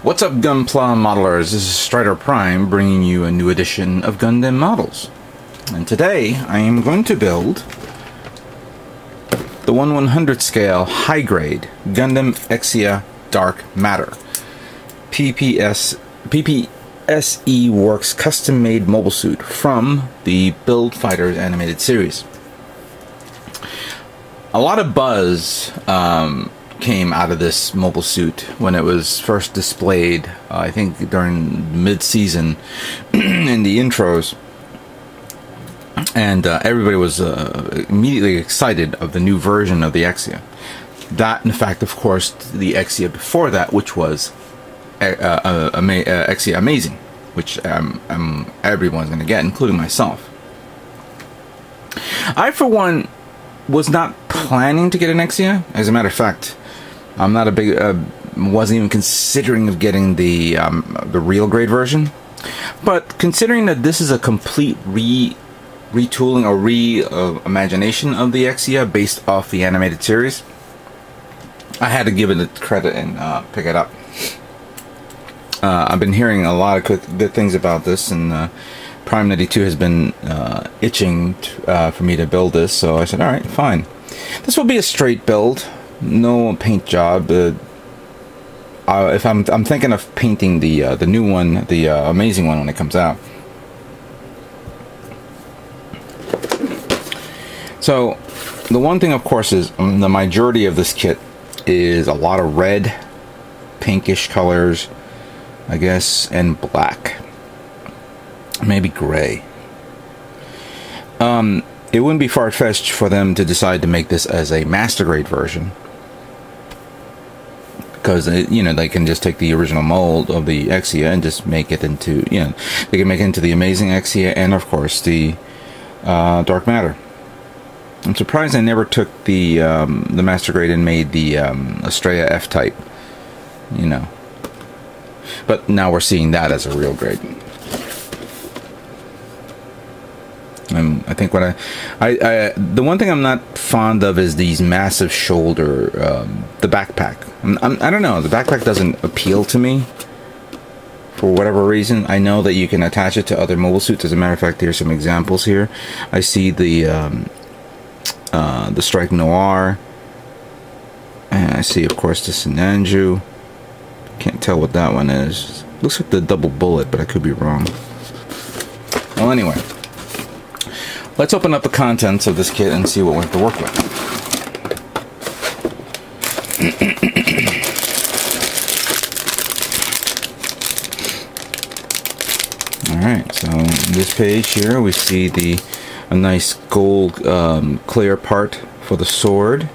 What's up, Gunpla modelers? This is Strider Prime bringing you a new edition of Gundam Models. And today I am going to build the 1/100 scale high grade Gundam Exia Dark Matter PPSE Works custom made mobile suit from the Build Fighters animated series. A lot of buzz came out of this mobile suit when it was first displayed, I think during mid-season in the intros, and everybody was immediately excited of the new version of the Exia. That, in fact, of course, the Exia before that, which was Exia Amazing, which everyone's going to get, including myself. I, for one, was not planning to get an Exia. As a matter of fact, I'm not a big, wasn't even considering of getting the real grade version. But considering that this is a complete retooling or reimagination of the Exia based off the animated series, I had to give it a credit and pick it up. I've been hearing a lot of good things about this, and Prime 92 has been itching for me to build this, so I said, alright, fine. This will be a straight build, no paint job. If I'm thinking of painting the new one, the Amazing one, when it comes out. So the one thing, of course, is the majority of this kit is a lot of red, pinkish colors, I guess, and black. Maybe gray. It wouldn't be far-fetched for them to decide to make this as a master grade version, because you know, they can just take the original mold of the Exia and just make it into, you know, they can make it into the Amazing Exia and of course the Dark Matter. I'm surprised I never took the master grade and made the Estrella F type, you know. But now we're seeing that as a real grade. I think what the one thing I'm not fond of is these massive shoulder, the backpack. I don't know, the backpack doesn't appeal to me for whatever reason. I know that you can attach it to other mobile suits. As a matter of fact, here's some examples here. I see the Strike Noir, and I see, of course, the Sinanju. Can't tell what that one is. Looks like the double bullet, but I could be wrong. Well, anyway, let's open up the contents of this kit and see what we have to work with. Alright, so this page here we see a nice gold clear part for the sword.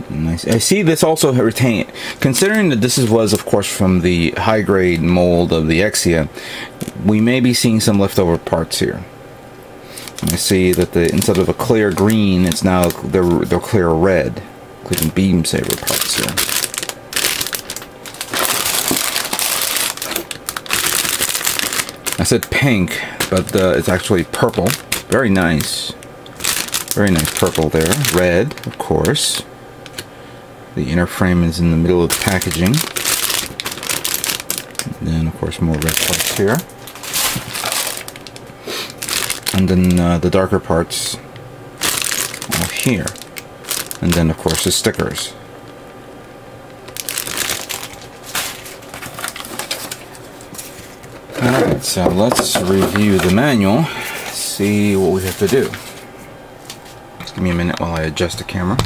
Nice. I see this also retained, considering that this was of course from the high grade mold of the Exia, we may be seeing some leftover parts here. I see that instead of a clear green, it's now they're clear red, including beam saber parts here. I said pink, but it's actually purple. Very nice. Very nice purple there. Red, of course. The inner frame is in the middle of the packaging. And then, of course, more red parts here. And then the darker parts are here. And then, of course, the stickers. Alright, so let's review the manual, see what we have to do. Just give me a minute while I adjust the camera.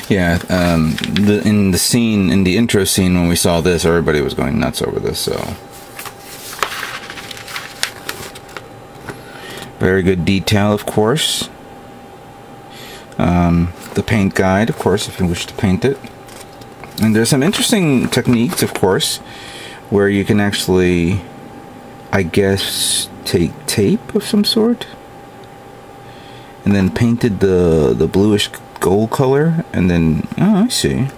Yeah, in the intro scene when we saw this, everybody was going nuts over this, so. Very good detail, of course. The paint guide, of course, if you wish to paint it. And there's some interesting techniques, of course, where you can actually, I guess, take tape of some sort and then painted the bluish gold color, and then, oh, I see.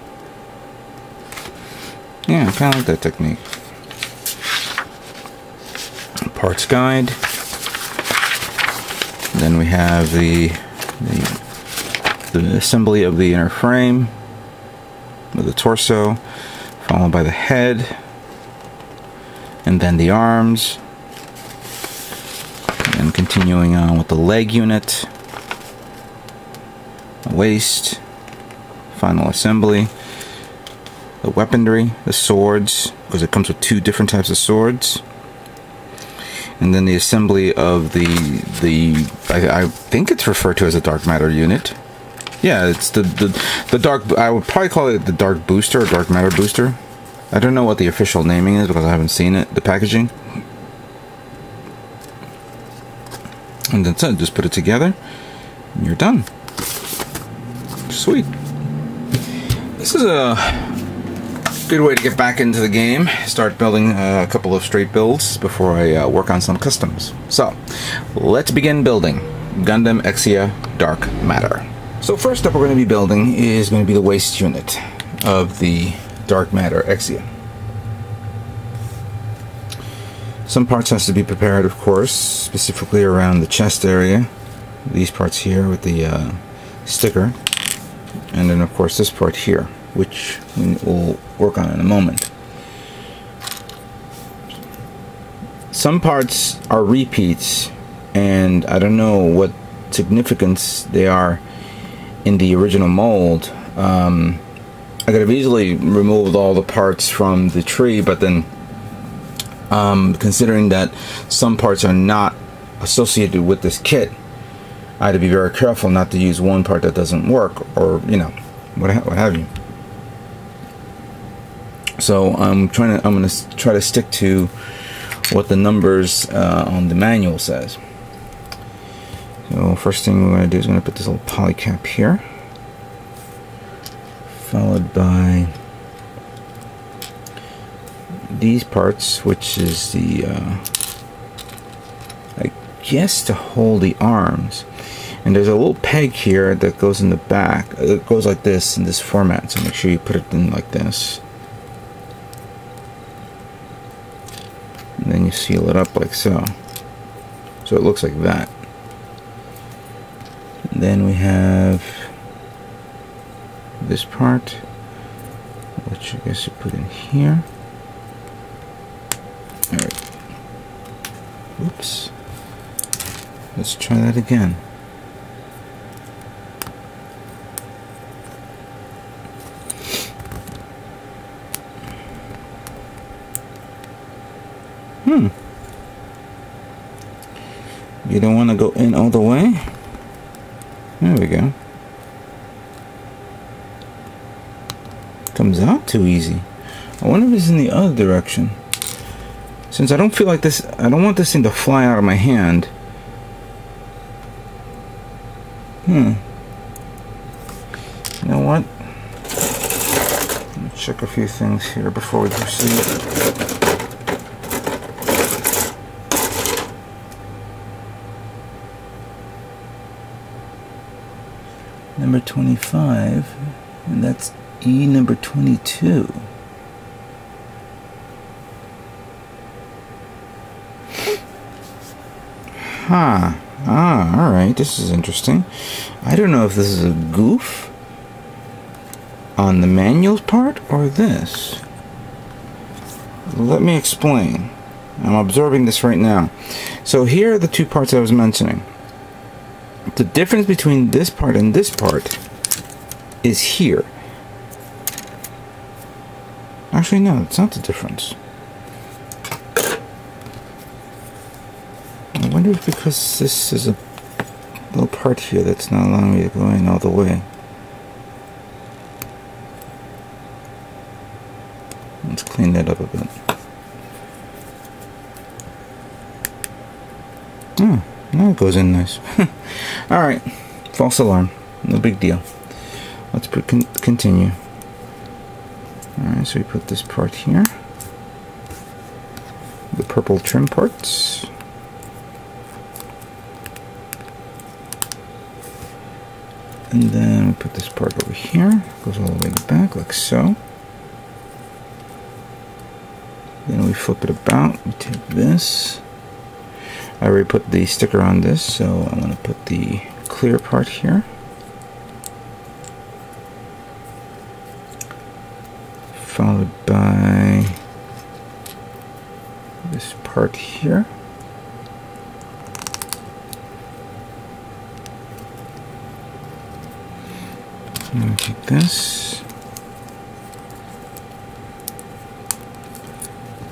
Yeah, I kind of like that technique. parts guide. Then we have the assembly of the inner frame with the torso, followed by the head, and then the arms, and continuing on with the leg unit, the waist, final assembly, the weaponry, the swords, because it comes with two different types of swords, and then the assembly of I think it's referred to as a dark matter unit. Yeah, it's the dark. I would probably call it the dark booster or dark matter booster. I don't know what the official naming is because I haven't seen it. The packaging, and that's it. Just put it together, and you're done. Sweet. This is a good way to get back into the game. Start building a couple of straight builds before I work on some customs. So, let's begin building Gundam Exia Dark Matter. So first up we're going to be building is going to be the waist unit of the Dark Matter Exia. Some parts has to be prepared, of course, specifically around the chest area. These parts here with the sticker. And then of course this part here, which we'll work on in a moment. Some parts are repeats, and I don't know what significance they are in the original mold. I could have easily removed all the parts from the tree, but then considering that some parts are not associated with this kit, I had to be very careful not to use one part that doesn't work, or you know, what have you. So I'm going to try to stick to what the numbers on the manual says. So first thing we're going to do is going to put this little poly cap here, followed by these parts, which is the I guess to hold the arms. And there's a little peg here that goes in the back. It goes like this in this format, so make sure you put it in like this. And then you seal it up like so. So it looks like that. And then we have this part, which I guess you put in here. Alright. Oops. Let's try that again. You don't want to go in all the way. There we go. Comes out too easy. I wonder if it's in the other direction. Since I don't feel like this, I don't want this thing to fly out of my hand. You know what? Let me check a few things here before we proceed. Number 25, and that's E number 22. Huh. Ah, alright, this is interesting. I don't know if this is a goof on the manual's part or this. Let me explain. I'm observing this right now. So here are the two parts I was mentioning. The difference between this part and this part is here. Actually, no, it's not the difference. I wonder if because this is a little part here that's not allowing me to go in all the way. Let's clean that up a bit. Oh, now it goes in nice. Alright, false alarm. No big deal. Let's continue. Alright, so we put this part here. The purple trim parts. And then we put this part over here. Goes all the way back like so. Then we flip it about. We take this. I already put the sticker on this, so I'm going to put the clear part here. Followed by this part here. I'm going to take this,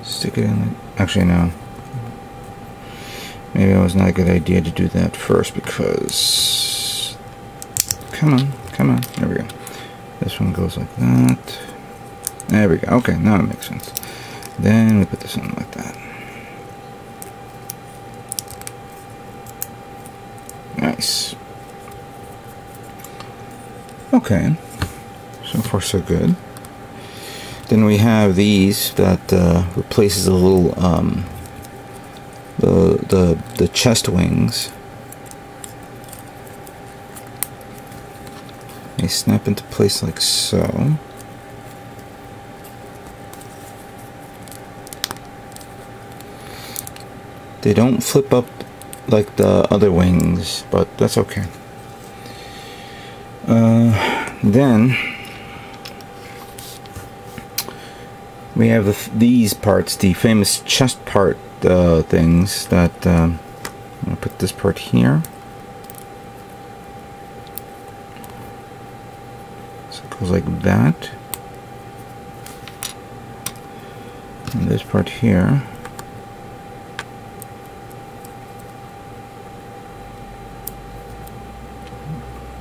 stick it in. Actually, no. Maybe it was not a good idea to do that first because. Come on, come on. There we go. This one goes like that. There we go. Okay, now it makes sense. Then we put this on like that. Nice. Okay, so far so good. Then we have these that replaces a little the chest wings. They snap into place like so. They don't flip up like the other wings, but that's okay. Then we have these parts, the famous chest part things that I'm going to put this part here. So it goes like that. And this part here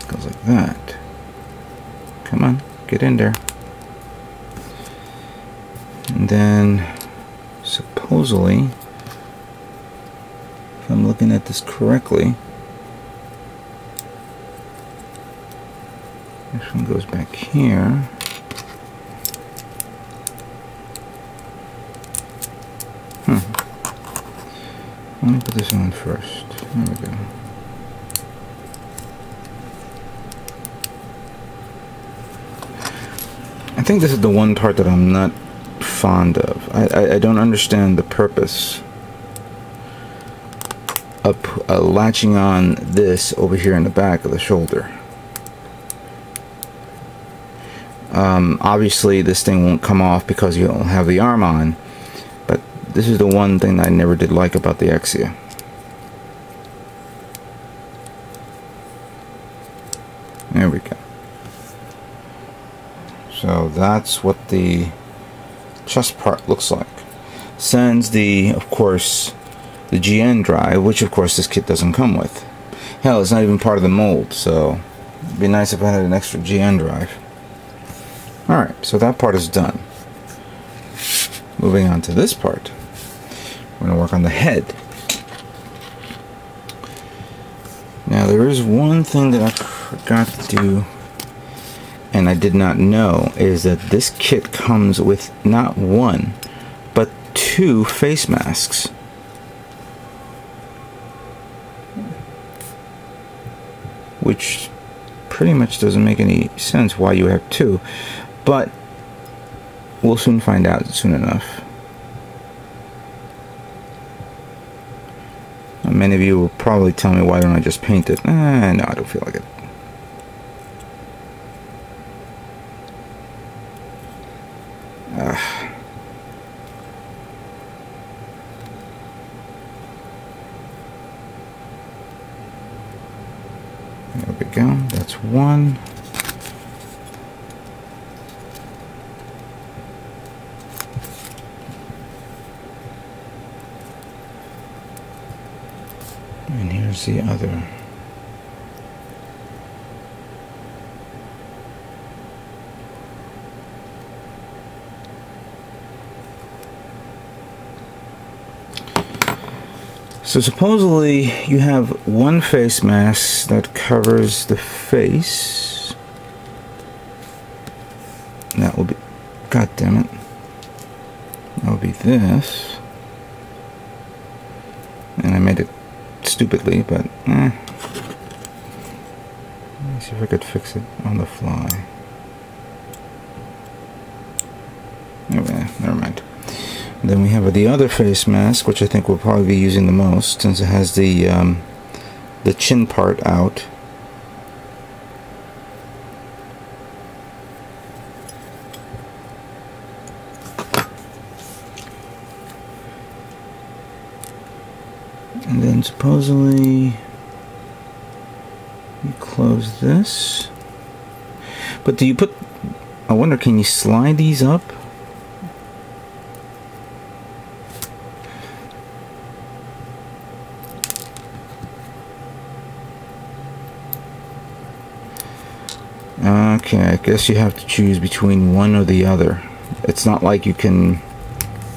goes like that. Come on, get in there. And then supposedly, if I'm looking at this correctly, this one goes back here. Let me put this on first. There we go. I think this is the one part that I'm not fond of. I don't understand the purpose of latching on this over here in the back of the shoulder. Obviously this thing won't come off because you don't have the arm on, but this is the one thing that I never did like about the Exia. There we go. So that's what the chest part looks like. Sends the, of course, the GN drive, which of course this kit doesn't come with. Hell, it's not even part of the mold, so it'd be nice if I had an extra GN drive. Alright, so that part is done. Moving on to this part. We're going to work on the head. Now there is one thing that I forgot to do, and I did not know, is that this kit comes with not one, but two face masks. Which pretty much doesn't make any sense why you have two, but we'll soon find out soon enough. Now, many of you will probably tell me, why don't I just paint it? No, I don't feel like it. There we go, that's one. And here's the other. So supposedly you have one face mask that covers the face. That will be, god damn it, that will be this. And I made it stupidly, but let me see if I could fix it on the fly. Anyway, never mind. Then we have the other face mask, which I think we'll probably be using the most, since it has the chin part out. And then supposedly you close this. But do you put... I wonder, can you slide these up? Okay, I guess you have to choose between one or the other. It's not like you can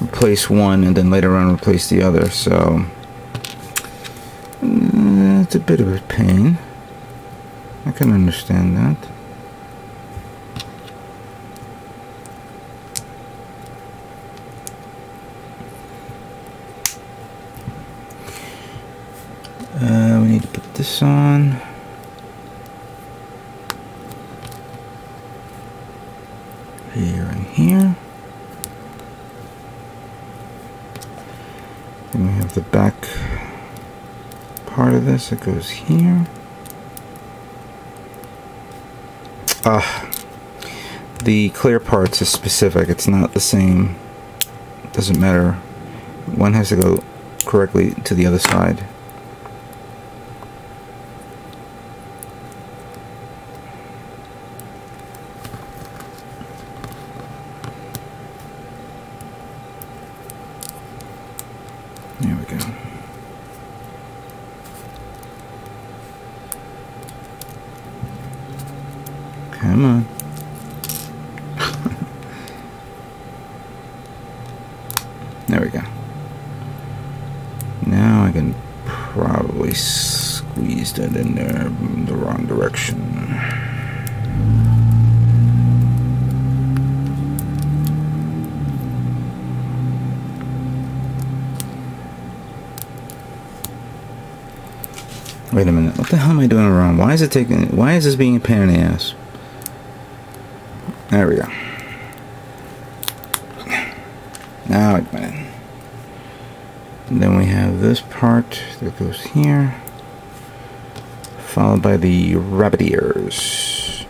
replace one and then later on replace the other, so it's a bit of a pain. I can understand that. We need to put this on. Here and here. Then we have the back part of this that goes here. The clear parts is specific. It's not the same. It doesn't matter. One has to go correctly to the other side. There we go. Come on. There we go. Now I can probably squeeze that in there in the wrong direction. Wait a minute, what the hell am I doing wrong? Why is it taking... Why is this being a pain in the ass? There we go. Now it went in. And then we have this part that goes here, followed by the rabbit ears.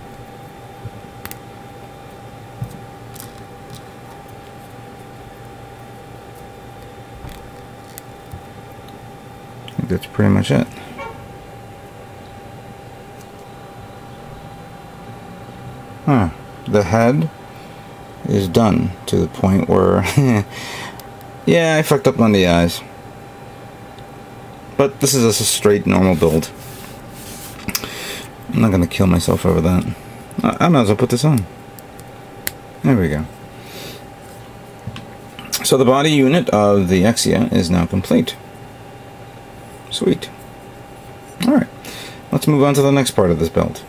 I think that's pretty much it. Huh. The head is done to the point where yeah, I fucked up on the eyes, but this is just a straight normal build. I'm not gonna kill myself over that. I might as well put this on. There we go. So the body unit of the Exia is now complete. Sweet. Alright, let's move on to the next part of this build.